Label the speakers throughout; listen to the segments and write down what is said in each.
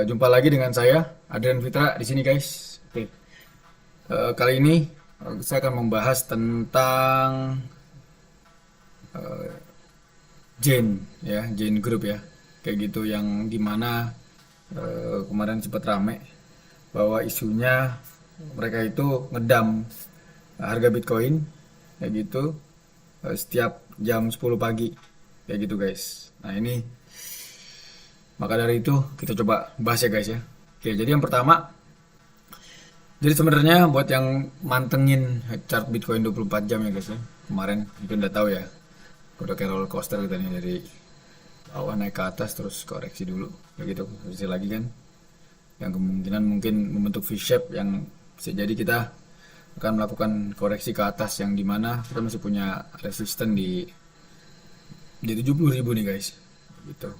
Speaker 1: Jumpa lagi dengan saya, Adrian Fitra di sini guys. Oke. Kali ini saya akan membahas tentang Jane ya, Jane Group ya. Kayak gitu yang dimana kemarin sempat rame bahwa isunya mereka itu ngedam harga Bitcoin kayak gitu setiap jam 10 pagi kayak gitu guys. Nah, ini maka dari itu kita coba bahas ya guys ya. Oke, jadi yang pertama, jadi sebenarnya buat yang mantengin chart Bitcoin 24 jam ya guys ya. Kemarin mungkin udah tahu ya. Udah kayak roller coaster gitu nih, dari bawah naik ke atas terus koreksi dulu. Kayak gitu. Koreksi lagi kan. Yang kemungkinan mungkin membentuk V-shape yang bisa jadi kita akan melakukan koreksi ke atas yang dimana kita masih punya resisten di 70.000 nih guys. Gitu.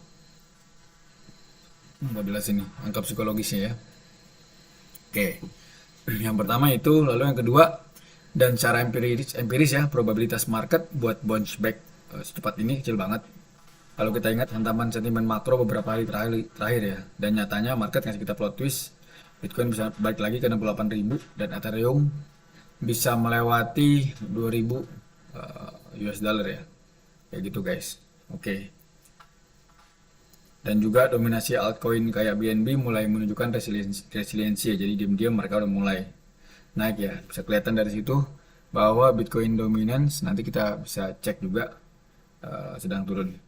Speaker 1: Udah jelas ini angka psikologisnya ya. Oke. Yang pertama itu, lalu yang kedua, dan secara empiris ya, probabilitas market buat bounce back secepat ini kecil banget. Kalau kita ingat hantaman sentimen makro beberapa hari terakhir ya, dan nyatanya market ngasih kita plot twist, Bitcoin bisa balik lagi ke 68.000 dan Ethereum bisa melewati 2.000 US dollar ya. Kayak gitu guys. Oke. Dan juga dominasi altcoin kayak BNB mulai menunjukkan resiliensi ya. Jadi diam-diam mereka udah mulai naik ya. Bisa kelihatan dari situ bahwa Bitcoin dominance, nanti kita bisa cek juga sedang turun.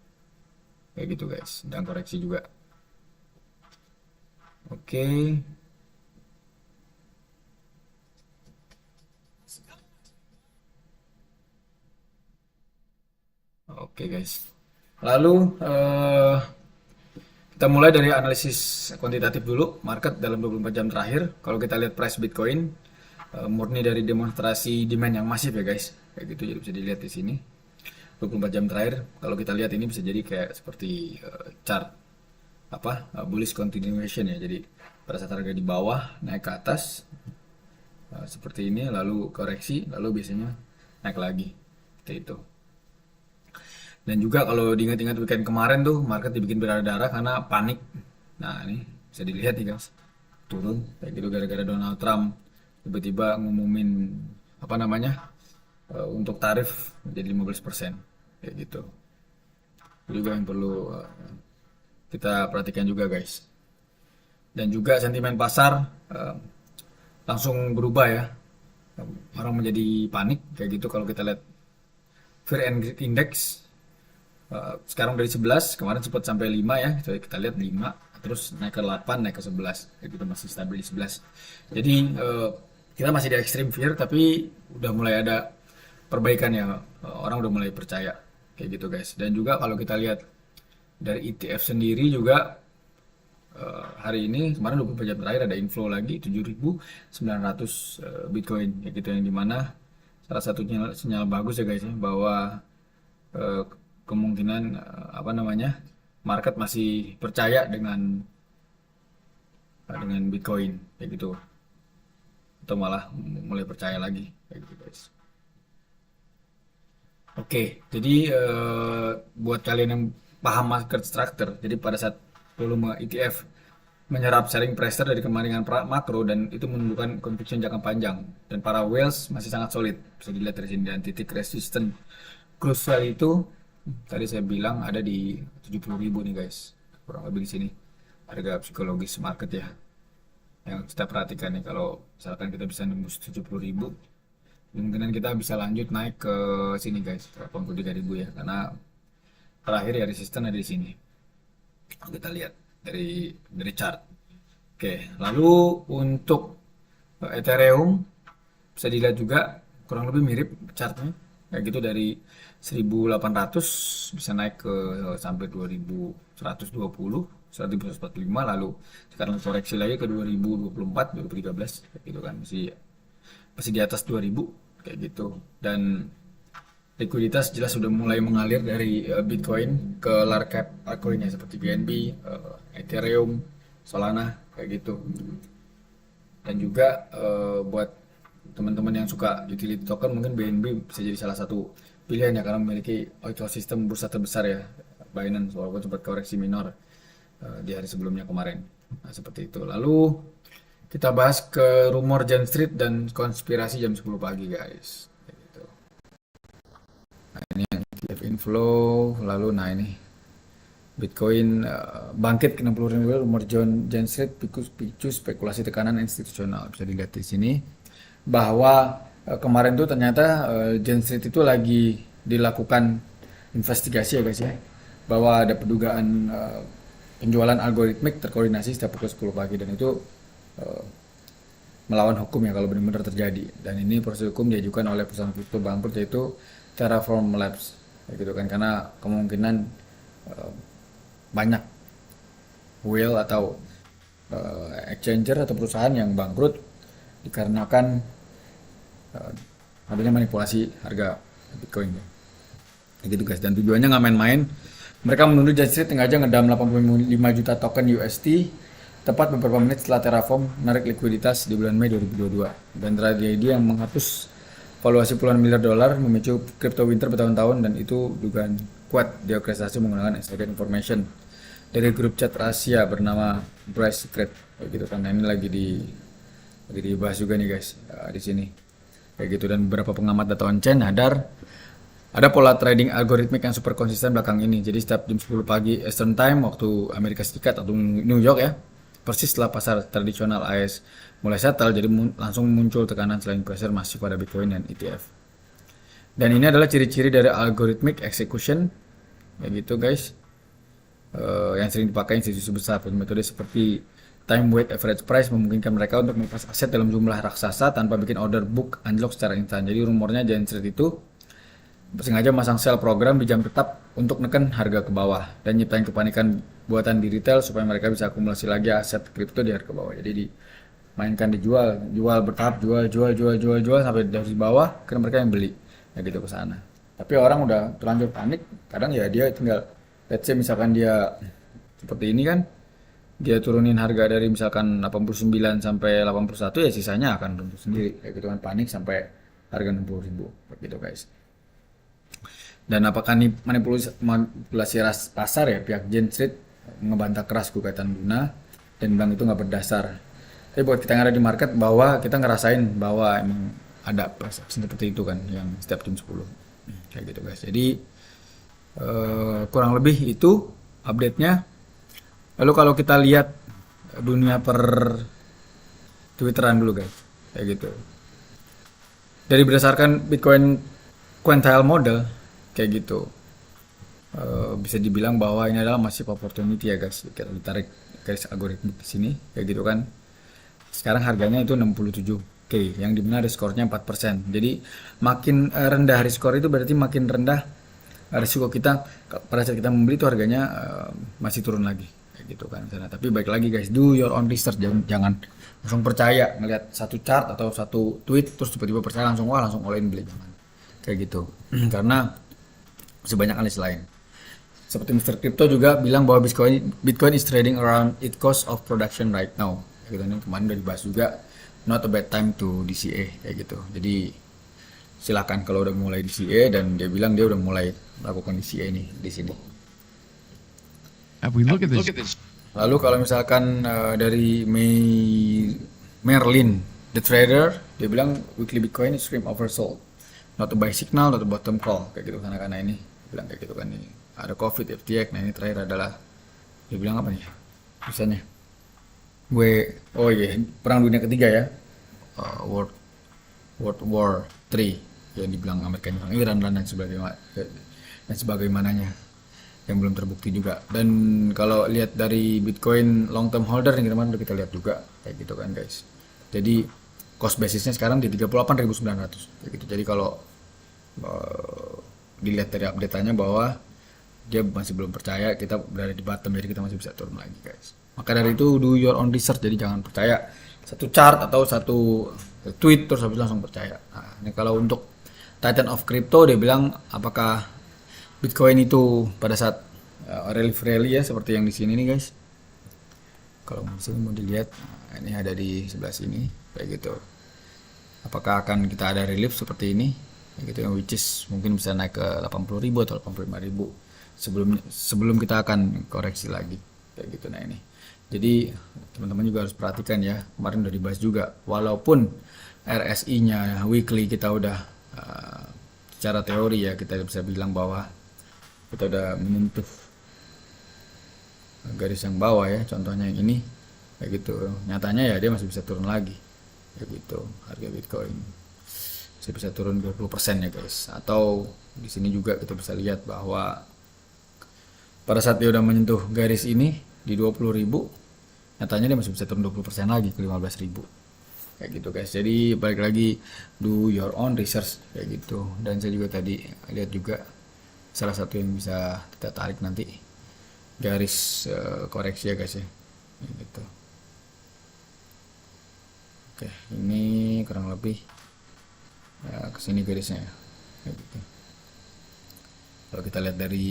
Speaker 1: Kayak gitu guys, sedang koreksi juga. Oke. Oke guys. Lalu kita mulai dari analisis kuantitatif dulu, market dalam 24 jam terakhir. Kalau kita lihat price Bitcoin, murni dari demonstrasi demand yang masif ya guys. Kayak gitu, jadi bisa dilihat di sini. 24 jam terakhir, kalau kita lihat ini bisa jadi kayak seperti chart bullish continuation ya. Jadi pada saat harga di bawah naik ke atas seperti ini, lalu koreksi, lalu biasanya naik lagi. Seperti itu. Dan juga kalau diingat-ingat weekend kemarin tuh market dibikin berdarah-darah karena panik. Nah, ini bisa dilihat nih guys. Turun kayak gitu gara-gara Donald Trump tiba-tiba ngumumin apa namanya? Untuk tarif menjadi 15% kayak gitu. Itu juga yang perlu kita perhatikan juga guys. Dan juga sentimen pasar langsung berubah ya. Orang menjadi panik kayak gitu kalau kita lihat Fear and Greed Index. Sekarang dari 11, kemarin sempat sampai 5 ya. Jadi kita lihat 5, terus naik ke 8, naik ke 11. Kayak gitu masih stabil di 11. Jadi kita masih di extreme fear, tapi udah mulai ada perbaikan ya. Orang udah mulai percaya. Kayak gitu guys. Dan juga kalau kita lihat dari ETF sendiri juga hari ini, kemarin 24 jam terakhir ada inflow lagi 7.900 Bitcoin. Kayak gitu, yang dimana salah satu sinyal bagus ya guys ya, bahwa eh, kemungkinan apa namanya, market masih percaya dengan Bitcoin kayak gitu, atau malah mulai percaya lagi kayak gitu guys. Oke, jadi buat kalian yang paham market structure, jadi pada saat volume ETF menyerap selling pressure dari kemaringan makro, dan itu menunjukkan conviction jangka panjang, dan para whales masih sangat solid, bisa dilihat dari sini. Dan titik resisten crucial itu tadi saya bilang ada di 70.000 nih guys, kurang lebih di sini harga psikologis market ya, yang kita perhatikan nih. Kalau misalkan kita bisa nembus 70.000, kemungkinan kita bisa lanjut naik ke sini guys, ke 83.000 ya, karena terakhir ya resisten ada di sini kalau kita lihat dari chart. Oke, lalu untuk Ethereum bisa dilihat juga kurang lebih mirip chartnya kayak gitu, dari 1.800 bisa naik ke sampai 2.120, 1.145, lalu sekarang koreksi lagi ke 2024, 2013 kayak gitu kan, masih masih di atas 2.000 kayak gitu. Dan likuiditas jelas sudah mulai mengalir dari Bitcoin ke large cap altcoinnya seperti BNB, Ethereum, Solana kayak gitu. Dan juga buat teman-teman yang suka utility token, mungkin BNB bisa jadi salah satu pilihan ya, karena memiliki ekosistem bursa terbesar ya, Binance, walaupun sempat koreksi minor di hari sebelumnya kemarin. Nah, seperti itu. Lalu kita bahas ke rumor Jane Street dan konspirasi jam 10 pagi guys. Kayak gitu. Nah, ini yang ETF inflow. Lalu nah ini Bitcoin bangkit ke 60.000 rumor Jane Street picu spekulasi tekanan institusional. Bisa dilihat di sini bahwa kemarin tuh ternyata Jane Street itu lagi dilakukan investigasi ya guys ya, bahwa ada pendugaan penjualan algoritmik terkoordinasi setiap pukul 10 pagi, dan itu eh, melawan hukum ya kalau benar-benar terjadi. Dan ini proses hukum diajukan oleh perusahaan kripto bangkrut yaitu Terraform Labs, ya gitu kan, karena kemungkinan eh, banyak whale atau exchanger atau perusahaan yang bangkrut dikarenakan adanya manipulasi harga Bitcoin ya. Gitu guys, dan tujuannya nggak main-main. Mereka menuduh Jane Street sengaja ngedam 85 juta token UST tepat beberapa menit setelah Terraform menarik likuiditas di bulan Mei 2022, dan tragedi yang menghapus valuasi puluhan miliar dolar memicu crypto winter bertahun-tahun, dan itu dugaan kuat diorkestrasi menggunakan insider information dari grup chat rahasia bernama Bryce Secret gitu kan. Nah, ini lagi dibahas juga nih guys di sini kayak gitu. Dan beberapa pengamat data on-chain sadar ada pola trading algoritmik yang super konsisten belakang ini. Jadi setiap jam 10 pagi Eastern Time waktu Amerika Serikat atau New York ya, persis setelah pasar tradisional AS mulai settle, jadi langsung muncul tekanan selain pressure masif pada Bitcoin dan ETF. Dan ini adalah ciri-ciri dari algorithmic execution kayak gitu guys. Yang sering dipakai institusi besar. Metode seperti time weight average price memungkinkan mereka untuk melepas aset dalam jumlah raksasa tanpa bikin order book unlock secara instan. Jadi rumornya Jane Street itu sengaja masang sell program di jam tetap untuk neken harga ke bawah dan nyiptain kepanikan buatan di retail supaya mereka bisa akumulasi lagi aset kripto di harga bawah. Jadi dimainkan, jual bertahap, jual sampai dari bawah, karena mereka yang beli ya gitu ke sana. Tapi orang udah terlanjur panik, kadang ya dia tinggal, let's say misalkan dia seperti ini kan, dia turunin harga dari misalkan 89 sampai 81, ya sisanya akan runtuh sendiri kayak gitu kan, panik sampai harga 60.000 gitu guys. Dan apakah ini manipulasi pasar ya, pihak Jane Street ngebantah keras gugatan Luna dan bilang itu nggak berdasar. Tapi buat kita yang ada di market, bahwa kita ngerasain bahwa emang ada seperti itu kan yang setiap jam 10 kayak gitu guys. Jadi kurang lebih itu update-nya. Lalu kalau kita lihat dunia per Twitteran dulu guys kayak gitu. Dari berdasarkan Bitcoin quantile model kayak gitu, bisa dibilang bahwa ini adalah massive opportunity ya guys. Kita ditarik garis algoritmik di sini kayak gitu kan. Sekarang harganya itu 67k, yang dimana riskornya 4%. Jadi makin rendah riskor itu berarti makin rendah risiko kita pada saat kita membeli itu harganya masih turun lagi kayak gitu kan. Tapi baik lagi guys, do your own research, jangan langsung percaya ngelihat satu chart atau satu tweet terus tiba-tiba percaya langsung langsung all in beli, jangan kayak gitu. Karena masih banyak analis lain. Seperti Mr. Crypto juga bilang bahwa Bitcoin is trading around its cost of production right now. Gitu, ini kemarin udah dibahas juga, not a bad time to DCA kayak gitu. Jadi silakan kalau udah mulai DCA, dan dia bilang dia udah mulai melakukan DCA ini di sini. Lalu kalau misalkan dari Merlin the trader, dia bilang weekly Bitcoin is scream oversold, not a buy signal, not a bottom call kayak gitu. Karena ini dia bilang kayak gitu kan, nih ada COVID, FTX. Nah ini terakhir adalah dia bilang apa nih misalnya perang dunia ketiga ya, World War 3 yang dibilang Amerika nyerang Iran dan sebagaimananya yang belum terbukti juga. Dan kalau lihat dari Bitcoin long term holder yang kemarin udah kita lihat juga kayak gitu kan guys. Jadi cost basisnya sekarang di 38.900 kayak gitu. Jadi kalau dilihat dari update-nya bahwa dia masih belum percaya kita berada di bottom, jadi kita masih bisa turun lagi guys. Maka dari itu do your own research, jadi jangan percaya satu chart atau satu tweet terus habis langsung percaya. Nah, ini kalau untuk Titan of Crypto, dia bilang apakah Bitcoin itu pada saat rally ya seperti yang di sini nih guys. Kalau misalnya mau dilihat, nah, ini ada di sebelah sini kayak gitu. Apakah akan kita ada relief seperti ini kayak gitu, yang which is mungkin bisa naik ke 80.000 atau 85.000 sebelum kita akan koreksi lagi kayak gitu. Nah ini Jadi teman-teman juga harus perhatikan ya, kemarin udah dibahas juga, walaupun RSI-nya weekly kita udah secara teori ya kita bisa bilang bahwa kita udah menyentuh garis yang bawah ya, contohnya yang ini kayak gitu. Nyatanya ya dia masih bisa turun lagi kayak gitu, harga Bitcoin masih bisa turun 20% ya guys. Atau di sini juga kita bisa lihat bahwa pada saat dia udah menyentuh garis ini di 20.000, nyatanya dia masih bisa turun 20% lagi ke 15.000 kayak gitu guys. Jadi balik lagi, do your own research kayak gitu. Dan saya juga tadi lihat juga salah satu yang bisa kita tarik nanti garis koreksi ya guys ya gitu. Oke, ini kurang lebih ya, kesini garisnya ya kayak gitu. Kalau kita lihat dari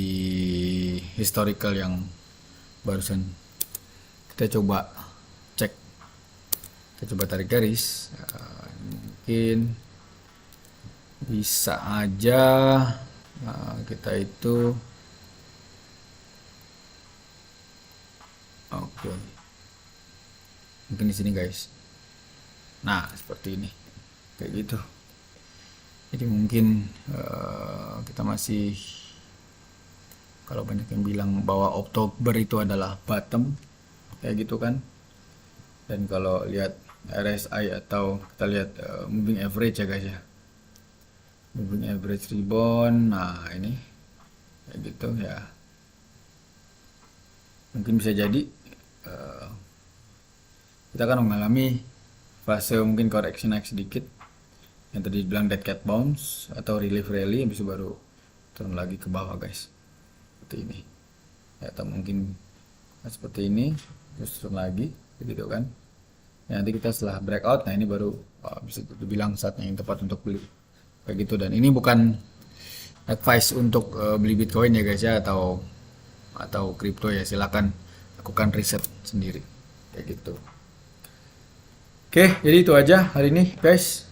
Speaker 1: historical yang barusan, kita coba cek, kita coba tarik garis, mungkin bisa aja kita itu oke, mungkin di sini guys. Nah seperti ini kayak gitu. Jadi mungkin kita masih, kalau banyak yang bilang bahwa Oktober itu adalah bottom kayak gitu kan. Dan kalau lihat RSI atau kita lihat moving average ya guys ya, moving average rebound, nah ini kayak gitu ya, mungkin bisa jadi kita akan mengalami fase mungkin koreksi naik sedikit yang tadi bilang dead cat bounce atau relief rally, yang bisa baru turun lagi ke bawah guys seperti ini ya, atau mungkin seperti ini terus turun lagi begitu kan ya. Nanti kita setelah breakout, nah ini baru bisa dibilang saatnya yang tepat untuk beli kayak gitu. Dan ini bukan advice untuk beli Bitcoin ya guys ya, atau kripto ya, silakan lakukan riset sendiri kayak gitu. Oke, jadi itu aja hari ini guys.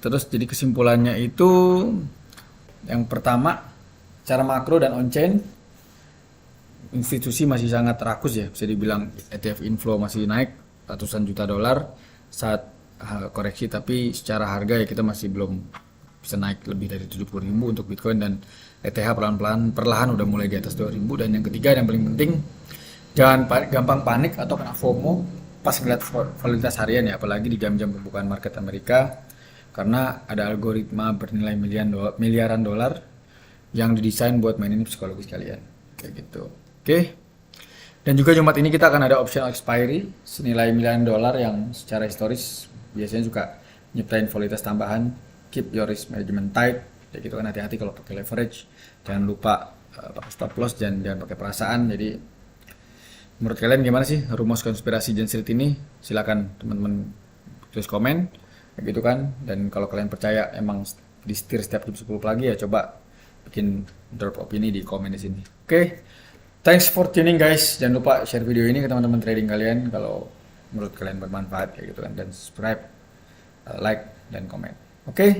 Speaker 1: Terus jadi kesimpulannya itu, yang pertama, cara makro dan on-chain institusi masih sangat rakus ya, bisa dibilang ETF inflow masih naik ratusan juta dolar saat koreksi, tapi secara harga ya kita masih belum bisa naik lebih dari 70.000 untuk Bitcoin, dan ETH perlahan udah mulai di atas 2.000. Dan yang ketiga, yang paling penting, jangan gampang panik atau kena FOMO pas ngeliat volatilitas harian ya, apalagi di jam-jam pembukaan market Amerika, karena ada algoritma bernilai miliaran dolar yang didesain buat mainin psikologis kalian kayak gitu. Oke. Dan juga Jumat ini kita akan ada optional expiry senilai miliaran dolar yang secara historis biasanya juga nyiptain volatilitas tambahan. Keep your risk management tight kayak gitu kan, hati-hati kalau pakai leverage, jangan lupa pakai stop loss, jangan pakai perasaan. Jadi menurut kalian gimana sih rumus konspirasi Jane Street ini? Silakan teman-teman tulis komen kayak gitu kan. Dan kalau kalian percaya emang di setir setiap jam 10 pagi ya, coba bikin drop opini di komen di sini. Oke. Thanks for tuning guys. Jangan lupa share video ini ke teman-teman trading kalian kalau menurut kalian bermanfaat kayak gitu kan, dan subscribe, like dan komen. Oke.